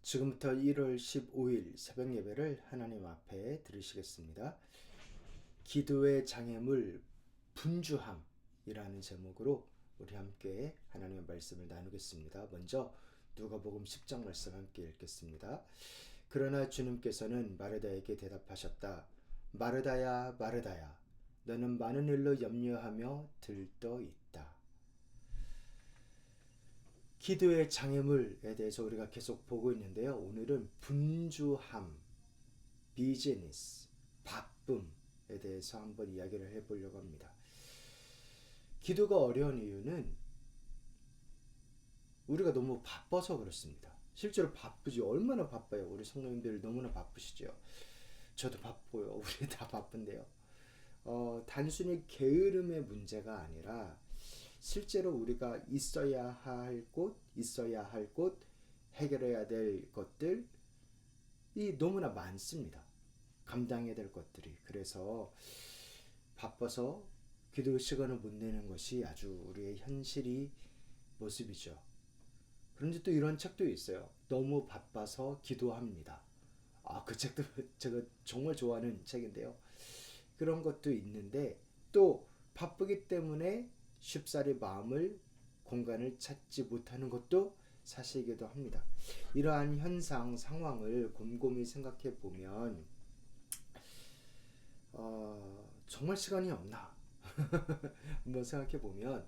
지금부터 1월 15일 새벽 예배를 하나님 앞에 드리시겠습니다. 기도의 장애물 분주함이라는 제목으로 우리 함께 하나님의 말씀을 나누겠습니다. 먼저 누가복음 10장 말씀 함께 읽겠습니다. 그러나 주님께서는 마르다에게 대답하셨다. 마르다야, 마르다야, 너는 많은 일로 염려하며 들떠 있다. 기도의 장애물에 대해서 우리가 계속 보고 있는데요. 오늘은 분주함, 비즈니스, 바쁨에 대해서 한번 이야기를 해보려고 합니다. 기도가 어려운 이유는 우리가 너무 바빠서 그렇습니다. 실제로 바쁘지. 얼마나 바빠요. 우리 성도님들 너무나 바쁘시죠. 저도 바빠요. 우리 다 바쁜데요. 단순히 게으름의 문제가 아니라 실제로 우리가 있어야 할 곳, 해결해야 될 것들이 너무나 많습니다. 감당해야 될 것들이. 그래서 바빠서 기도 시간을 못 내는 것이 아주 우리의 현실이 모습이죠. 그런데 또 이런 책도 있어요. 너무 바빠서 기도합니다. 그 책도 제가 정말 좋아하는 책인데요. 그런 것도 있는데 또 바쁘기 때문에 쉽사리 마음을 공간을 찾지 못하는 것도 사실이기도 합니다. 이러한 현상 상황을 곰곰이 생각해 보면 정말 시간이 없나 한번 생각해 보면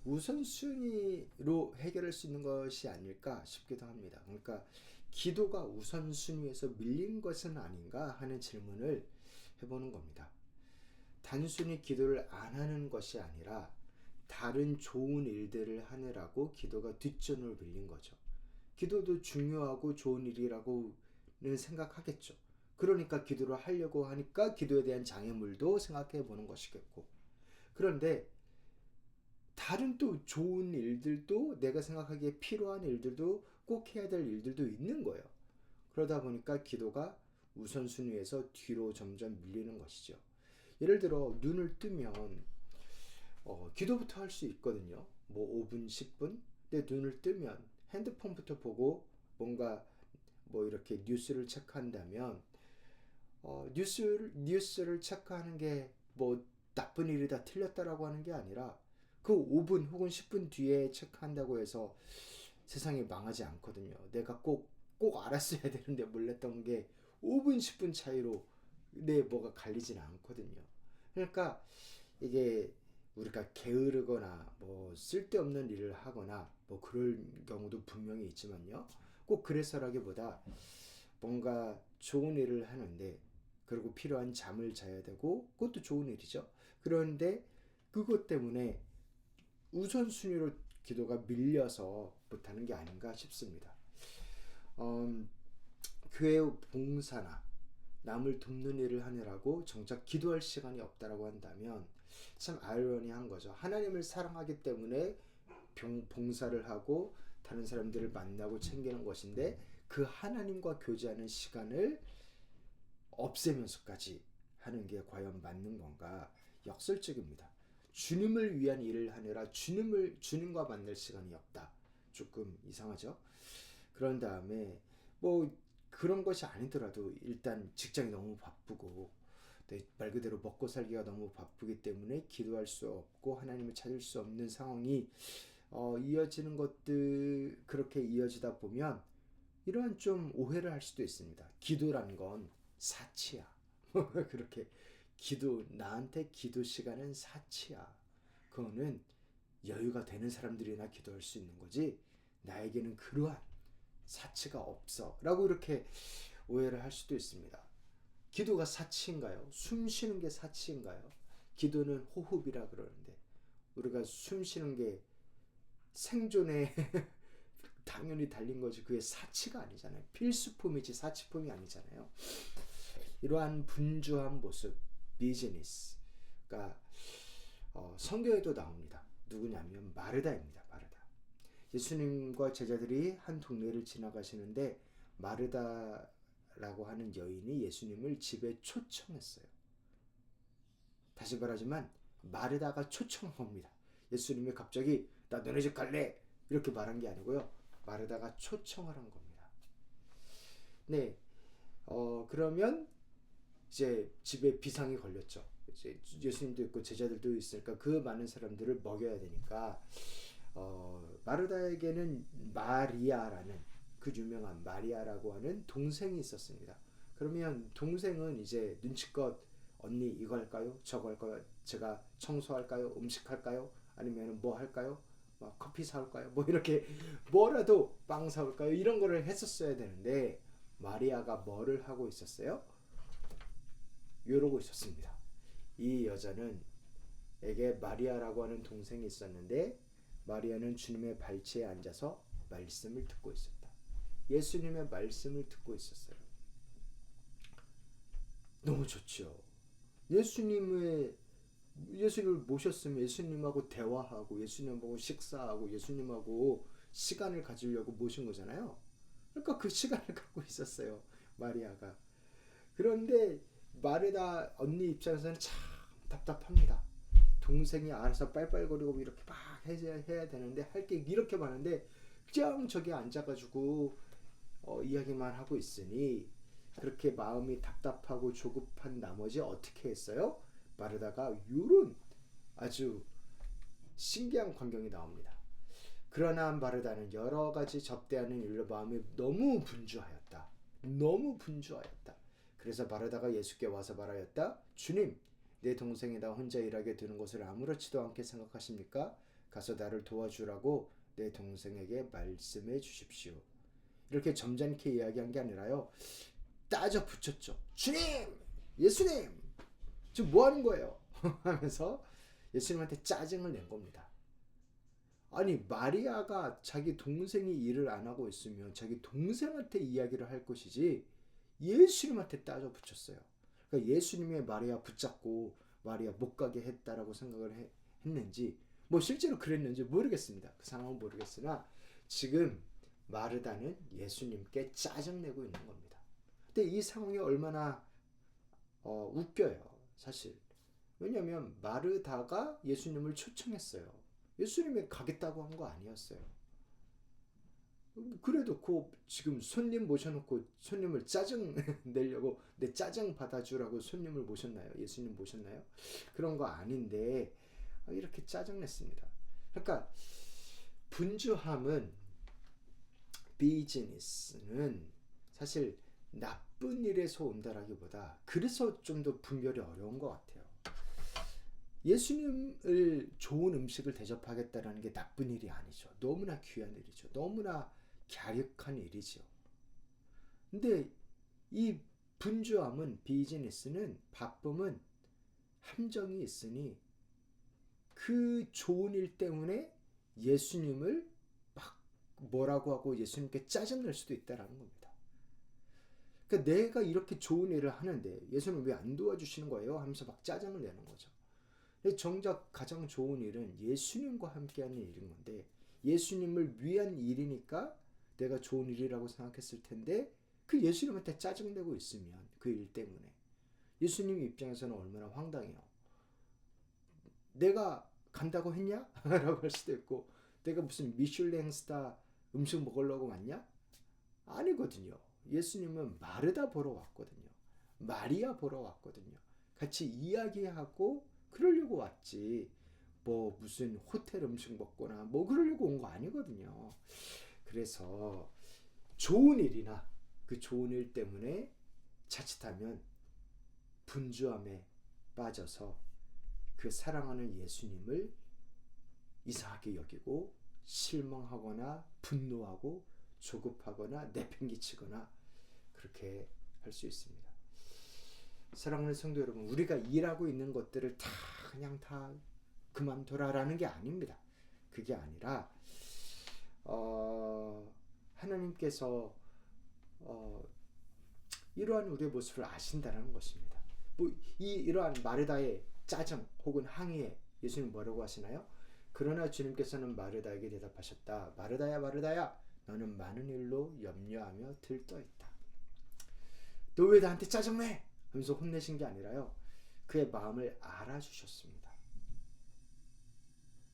우선순위로 해결할 수 있는 것이 아닐까 싶기도 합니다. 그러니까 기도가 우선순위에서 밀린 것은 아닌가 하는 질문을 해보는 겁니다. 단순히 기도를 안 하는 것이 아니라 다른 좋은 일들을 하느라고 기도가 뒷전으로 밀린 거죠. 기도도 중요하고 좋은 일이라고는 생각하겠죠. 그러니까 기도를 하려고 하니까 기도에 대한 장애물도 생각해 보는 것이겠고. 그런데 다른 또 좋은 일들도 내가 생각하기에 필요한 일들도 꼭 해야 될 일들도 있는 거예요. 그러다 보니까 기도가 우선순위에서 뒤로 점점 밀리는 것이죠. 예를 들어 눈을 뜨면 기도부터 할 수 있거든요. 뭐 5분, 10분? 근데 눈을 뜨면 핸드폰부터 보고 뭔가 뭐 이렇게 뉴스를 체크한다면 뉴스를 체크하는 게 뭐 나쁜 일이다 틀렸다라고 하는 게 아니라 그 5분 혹은 10분 뒤에 체크한다고 해서 세상이 망하지 않거든요. 내가 꼭 알았어야 되는데 몰랐던 게 5분, 10분 차이로 내 뭐가 갈리진 않거든요. 그러니까 이게 우리가 게으르거나 뭐 쓸데없는 일을 하거나 뭐 그럴 경우도 분명히 있지만요. 꼭 그래서라기보다 뭔가 좋은 일을 하는데 그리고 필요한 잠을 자야 되고 그것도 좋은 일이죠. 그런데 그것 때문에 우선순위로 기도가 밀려서 못하는 게 아닌가 싶습니다. 교회 봉사나 남을 돕는 일을 하느라고 정작 기도할 시간이 없다라고 한다면 참 아이러니한 거죠. 하나님을 사랑하기 때문에 봉사를 하고 다른 사람들을 만나고 챙기는 것인데 그 하나님과 교제하는 시간을 없애면서까지 하는 게 과연 맞는 건가? 역설적입니다. 주님을 위한 일을 하느라 주님과 만날 시간이 없다. 조금 이상하죠? 그런 다음에 뭐 그런 것이 아니더라도 일단 직장이 너무 바쁘고 말 그대로 먹고 살기가 너무 바쁘기 때문에 기도할 수 없고 하나님을 찾을 수 없는 상황이 이어지는 것들 그렇게 이어지다 보면 이러한 좀 오해를 할 수도 있습니다. 기도란 건 사치야. 그렇게 나한테 기도 시간은 사치야. 그거는 여유가 되는 사람들이나 기도할 수 있는 거지 나에게는 그러한 사치가 없어 라고 이렇게 오해를 할 수도 있습니다. 기도가 사치인가요? 숨 쉬는 게 사치인가요? 기도는 호흡이라 그러는데 우리가 숨 쉬는 게 생존에 당연히 달린 거지 그게 사치가 아니잖아요. 필수품이지 사치품이 아니잖아요. 이러한 분주한 모습, 비즈니스가 성경에도 나옵니다. 누구냐면 마르다입니다. 마르다. 예수님과 제자들이 한 동네를 지나가시는데 마르다라고 하는 여인이 예수님을 집에 초청했어요. 다시 말하지만 마르다가 초청한 겁니다. 예수님이 갑자기 나 너네 집 갈래 이렇게 말한 게 아니고요. 마르다가 초청을 한 겁니다. 네, 그러면 이제 집에 비상이 걸렸죠. 이제 예수님도 있고 제자들도 있으니까 그 많은 사람들을 먹여야 되니까 마르다에게는 마리아라는 그 유명한 마리아라고 하는 동생이 있었습니다. 그러면 동생은 이제 눈치껏 언니 이거 할까요? 저거 할까요? 제가 청소할까요? 음식할까요? 아니면 뭐 할까요? 막 커피 사올까요? 뭐 이렇게 뭐라도 빵 사올까요? 이런 거를 했었어야 되는데 마리아가 뭐를 하고 있었어요? 이러고 있었습니다. 이 여자는 에게 마리아라고 하는 동생이 있었는데 마리아는 주님의 발치에 앉아서 말씀을 듣고 있었다. 예수님의 말씀을 듣고 있었어요. 너무 좋죠. 예수님을 모셨으면 예수님하고 대화하고 예수님하고 식사하고 예수님하고 시간을 가지려고 모신 거잖아요. 그러니까 그 시간을 갖고 있었어요. 마리아가. 그런데 마르다 언니 입장에서는 참 답답합니다. 동생이 알아서 빨빨거리고 이렇게 막 해야 되는데 할 게 이렇게 많은데 그냥 저기 앉아가지고 이야기만 하고 있으니 그렇게 마음이 답답하고 조급한 나머지 어떻게 했어요? 마르다가 이런 아주 신기한 광경이 나옵니다. 그러나 마르다는 여러 가지 접대하는 일로 마음이 너무 분주하였다. 너무 분주하였다. 그래서 마르다가 예수께 와서 말하였다. 주님, 내 동생이 나 혼자 일하게 두는 것을 아무렇지도 않게 생각하십니까? 가서 나를 도와주라고 내 동생에게 말씀해 주십시오. 이렇게 점잖게 이야기한 게 아니라요. 따져 붙였죠. 주님! 예수님! 지금 뭐 하는 거예요? 하면서 예수님한테 짜증을 낸 겁니다. 아니 마리아가 자기 동생이 일을 안 하고 있으면 자기 동생한테 이야기를 할 것이지 예수님한테 따져 붙였어요. 그러니까 예수님의 마리아 붙잡고 마리아 못 가게 했다라고 생각을 했는지 뭐 실제로 그랬는지 모르겠습니다. 그 상황은 모르겠으나 지금 마르다는 예수님께 짜증내고 있는 겁니다. 근데 이 상황이 얼마나 웃겨요. 사실. 왜냐하면 마르다가 예수님을 초청했어요. 예수님이 가겠다고 한 거 아니었어요. 그래도 지금 손님 모셔놓고 손님을 짜증 내려고 내 짜증 받아주라고 손님을 모셨나요? 예수님 모셨나요? 그런 거 아닌데 이렇게 짜증 냈습니다. 그러니까 분주함은 비즈니스는 사실 나쁜 일에서 온다라기보다 그래서 좀 더 분별이 어려운 것 같아요. 예수님을 좋은 음식을 대접하겠다라는 게 나쁜 일이 아니죠. 너무나 귀한 일이죠. 너무나 갸륵한 일이죠. 근데 이 분주함은 비즈니스는 바쁨은 함정이 있으니 그 좋은 일 때문에 예수님을 막 뭐라고 하고 예수님께 짜증낼 수도 있다라는 겁니다. 그러니까 내가 이렇게 좋은 일을 하는데 예수님 왜 안 도와주시는 거예요? 하면서 막 짜증을 내는 거죠. 정작 가장 좋은 일은 예수님과 함께하는 일인 건데 예수님을 위한 일이니까 내가 좋은 일이라고 생각했을 텐데 그 예수님한테 짜증내고 있으면 그 일 때문에 예수님 입장에서는 얼마나 황당해요. 내가 간다고 했냐? 라고 할 수도 있고 내가 무슨 미슐랭 스타 음식 먹으려고 왔냐? 아니거든요. 예수님은 마르다 보러 왔거든요. 마리아 보러 왔거든요. 같이 이야기하고 그러려고 왔지 뭐 무슨 호텔 음식 먹거나 뭐 그러려고 온 거 아니거든요. 그래서 좋은 일이나 그 좋은 일 때문에 자칫하면 분주함에 빠져서 그 사랑하는 예수님을 이상하게 여기고 실망하거나 분노하고 조급하거나 내팽개치거나 그렇게 할 수 있습니다. 사랑하는 성도 여러분, 우리가 일하고 있는 것들을 다 그냥 다 그만둬라라는 게 아닙니다. 그게 아니라 하나님께서 이러한 우리의 모습을 아신다는 것입니다. 뭐 이러한 마르다의 짜증 혹은 항의에 예수님 뭐라고 하시나요? 그러나 주님께서는 마르다에게 대답하셨다. 마르다야 마르다야 너는 많은 일로 염려하며 들떠있다. 너 왜 나한테 짜증내? 하면서 혼내신 게 아니라요. 그의 마음을 알아주셨습니다.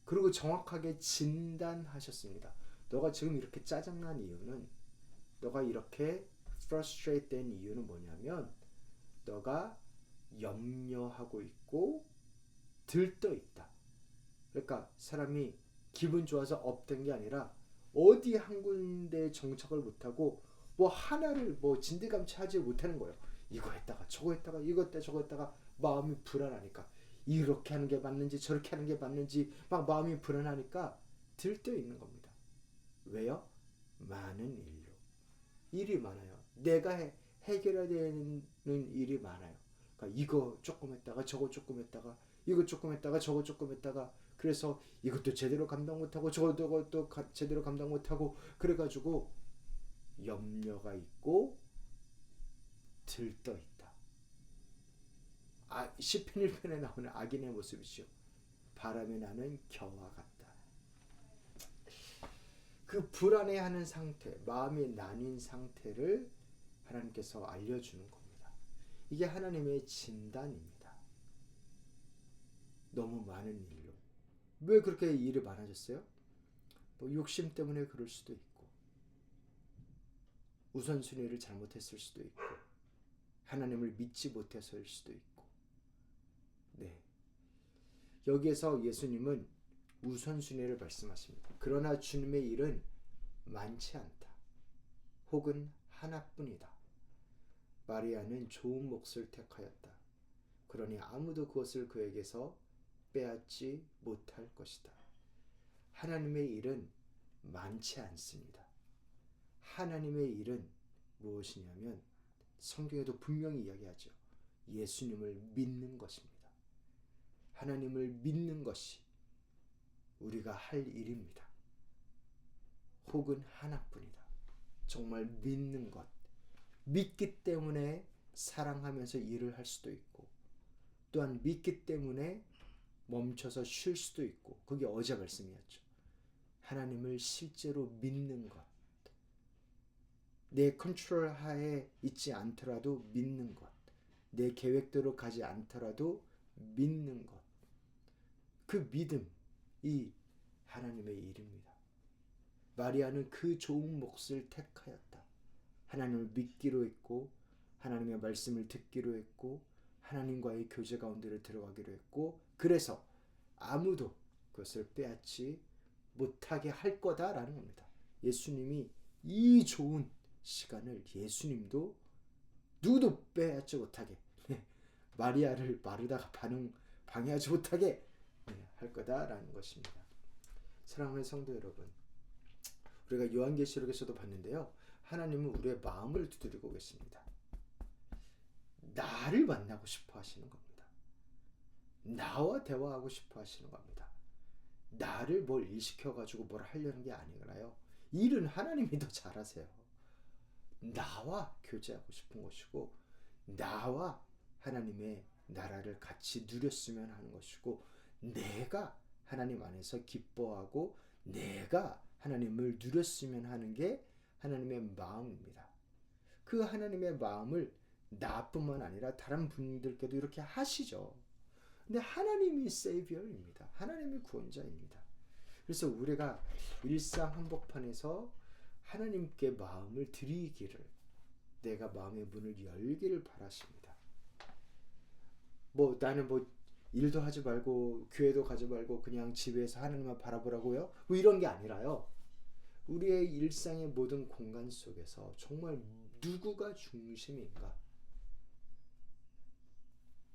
그리고 정확하게 진단하셨습니다. 너가 지금 이렇게 짜증난 이유는 너가 이렇게 frustrate 된 이유는 뭐냐면 너가 염려하고 있고 들떠 있다. 그러니까 사람이 기분 좋아서 업된 게 아니라 어디 한 군데 정착을 못하고 뭐 하나를 뭐 진드감치 하지 못하는 거예요. 이거 했다가 저거 했다가 이거 했다가 저거 했다가 마음이 불안하니까 이렇게 하는 게 맞는지 저렇게 하는 게 맞는지 막 마음이 불안하니까 들떠 있는 겁니다. 왜요? 많은 일이 많아요. 내가 해결해야 되는 일이 많아요. 그러니까 이거 조금 했다가 저거 조금 했다가 이거 조금 했다가 저거 조금 했다가 그래서 이것도 제대로 감당 못하고 저것도 제대로 감당 못하고 그래가지고 염려가 있고 들떠 있다. 시편 1편에 나오는 악인의 모습이죠. 바람에 나는 겨와 같다. 그 불안해하는 상태, 마음이 나뉜 상태를 하나님께서 알려주는 겁니다. 이게 하나님의 진단입니다. 너무 많은 일로. 왜 그렇게 일이 많아졌어요? 뭐 욕심 때문에 그럴 수도 있고 우선순위를 잘못했을 수도 있고 하나님을 믿지 못해서일 수도 있고 네. 여기에서 예수님은 우선순위를 말씀하십니다. 그러나 주님의 일은 많지 않다. 혹은 하나뿐이다. 마리아는 좋은 몫을 택하였다. 그러니 아무도 그것을 그에게서 빼앗지 못할 것이다. 하나님의 일은 많지 않습니다. 하나님의 일은 무엇이냐면 성경에도 분명히 이야기하죠. 예수님을 믿는 것입니다. 하나님을 믿는 것이 우리가 할 일입니다. 혹은 하나뿐이다. 정말 믿는 것. 믿기 때문에 사랑하면서 일을 할 수도 있고 또한 믿기 때문에 멈춰서 쉴 수도 있고 그게 어제 말씀이었죠. 하나님을 실제로 믿는 것. 내 컨트롤 하에 있지 않더라도 믿는 것. 내 계획대로 가지 않더라도 믿는 것. 그 믿음이 하나님의 일입니다. 마리아는 그 좋은 몫을 택하였다. 하나님을 믿기로 했고 하나님의 말씀을 듣기로 했고 하나님과의 교제 가운데를 들어가기로 했고 그래서 아무도 그것을 빼앗지 못하게 할 거다라는 겁니다. 예수님이 이 좋은 시간을 예수님도 누구도 빼앗지 못하게 마리아를 마르다가 방해하지 못하게 할 거다라는 것입니다. 사랑하는 성도 여러분, 우리가 요한계시록에서도 봤는데요. 하나님은 우리의 마음을 두드리고 계십니다. 나를 만나고 싶어 하시는 겁니다. 나와 대화하고 싶어 하시는 겁니다. 나를 뭘 일시켜가지고 뭘 하려는 게 아니라요. 일은 하나님이 더 잘하세요. 나와 교제하고 싶은 것이고 나와 하나님의 나라를 같이 누렸으면 하는 것이고 내가 하나님 안에서 기뻐하고 내가 하나님을 누렸으면 하는 게 하나님의 마음입니다. 그 하나님의 마음을 나뿐만 아니라 다른 분들께도 이렇게 하시죠. 근데 하나님이 세이비어입니다. 하나님이 구원자입니다. 그래서 우리가 일상 한복판에서 하나님께 마음을 드리기를 내가 마음의 문을 열기를 바라십니다. 나는 일도 하지 말고 교회도 가지 말고 그냥 집에서 하나님만 바라보라고요? 이런 게 아니라요. 우리의 일상의 모든 공간 속에서 정말 누구가 중심인가?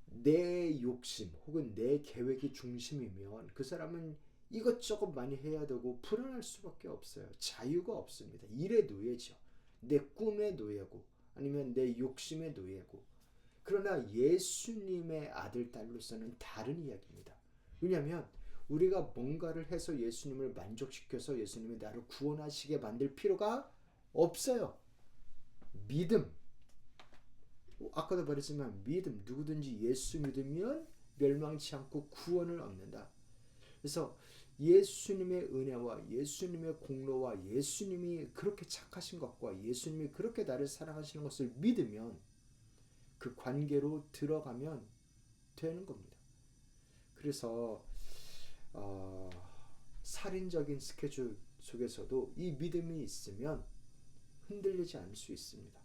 내 욕심 혹은 내 계획이 중심이면 그 사람은 이것저것 많이 해야 되고 불안할 수밖에 없어요. 자유가 없습니다. 일의 노예죠. 내 꿈의 노예고 아니면 내 욕심의 노예고. 그러나 예수님의 아들 딸로서는 다른 이야기입니다. 왜냐하면 우리가 뭔가를 해서 예수님을 만족시켜서 예수님이 나를 구원하시게 만들 필요가 없어요. 믿음. 아까도 말했지만 믿음. 누구든지 예수 믿으면 멸망치 않고 구원을 얻는다. 그래서 예수님의 은혜와 예수님의 공로와 예수님이 그렇게 착하신 것과 예수님이 그렇게 나를 사랑하시는 것을 믿으면 그 관계로 들어가면 되는 겁니다. 그래서 살인적인 스케줄 속에서도 이 믿음이 있으면 흔들리지 않을 수 있습니다.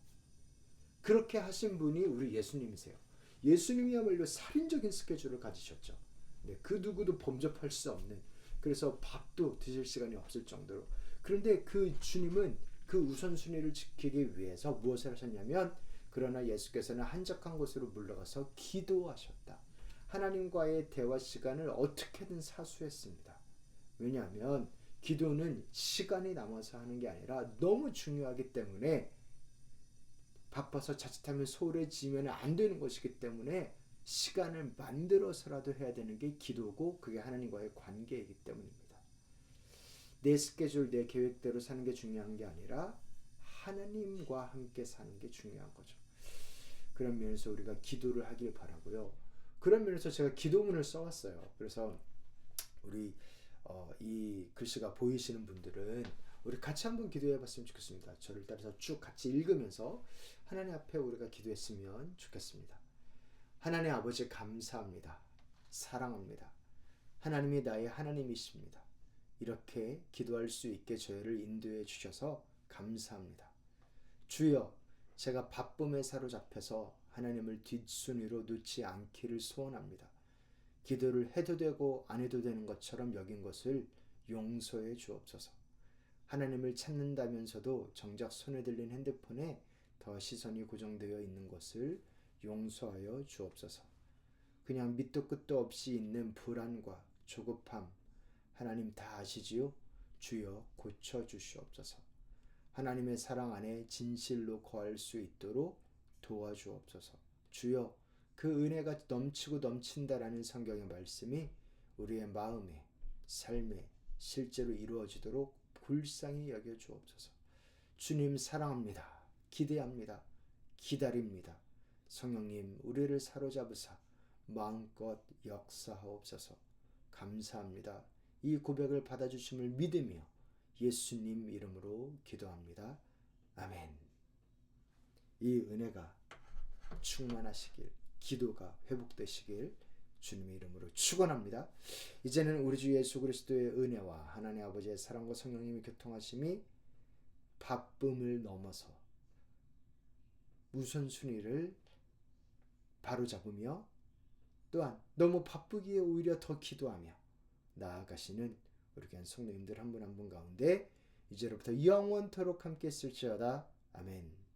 그렇게 하신 분이 우리 예수님이세요. 예수님이야말로 살인적인 스케줄을 가지셨죠. 네, 그 누구도 범접할 수 없는, 그래서 밥도 드실 시간이 없을 정도로. 그런데 그 주님은 그 우선순위를 지키기 위해서 무엇을 하셨냐면, 그러나 예수께서는 한적한 곳으로 물러가서 기도하셨다. 하나님과의 대화 시간을 어떻게든 사수했습니다. 왜냐하면 기도는 시간이 남아서 하는 게 아니라 너무 중요하기 때문에, 바빠서 자칫하면 소홀해지면 안 되는 것이기 때문에 시간을 만들어서라도 해야 되는 게 기도고, 그게 하나님과의 관계이기 때문입니다. 내 스케줄, 내 계획대로 사는 게 중요한 게 아니라 하나님과 함께 사는 게 중요한 거죠. 그런 면에서 우리가 기도를 하길 바라고요. 그런 면에서 제가 기도문을 써왔어요. 그래서 우리 이 글씨가 보이시는 분들은 우리 같이 한번 기도해 봤으면 좋겠습니다. 저를 따라서 쭉 같이 읽으면서 하나님 앞에 우리가 기도했으면 좋겠습니다. 하나님 아버지, 감사합니다. 사랑합니다. 하나님이 나의 하나님이십니다. 이렇게 기도할 수 있게 저희를 인도해 주셔서 감사합니다. 주여, 제가 바쁨에 사로잡혀서 하나님을 뒷순위로 놓지 않기를 소원합니다. 기도를 해도 되고 안 해도 되는 것처럼 여긴 것을 용서해 주옵소서. 하나님을 찾는다면서도 정작 손에 들린 핸드폰에 더 시선이 고정되어 있는 것을 용서하여 주옵소서. 그냥 밑도 끝도 없이 있는 불안과 조급함, 하나님 다 아시지요? 주여 고쳐주시옵소서. 하나님의 사랑 안에 진실로 거할 수 있도록 도와주옵소서. 주여, 그 은혜가 넘치고 넘친다라는 성경의 말씀이 우리의 마음에, 삶에 실제로 이루어지도록 불쌍히 여겨주옵소서. 주님 사랑합니다. 기대합니다. 기다립니다. 성령님, 우리를 사로잡으사 마음껏 역사하옵소서. 감사합니다. 이 고백을 받아주심을 믿으며 예수님 이름으로 기도합니다. 아멘. 이 은혜가 충만하시길, 기도가 회복되시길 주님의 이름으로 축원합니다. 이제는 우리 주 예수 그리스도의 은혜와 하나님 아버지의 사랑과 성령님의 교통하심이 바쁨을 넘어서 우선순위를 바로잡으며, 또한 너무 바쁘기에 오히려 더 기도하며 나아가시는 우리 교회 성도님들 한 분 한 분 가운데 이제로부터 영원토록 함께 있을지어다. 아멘.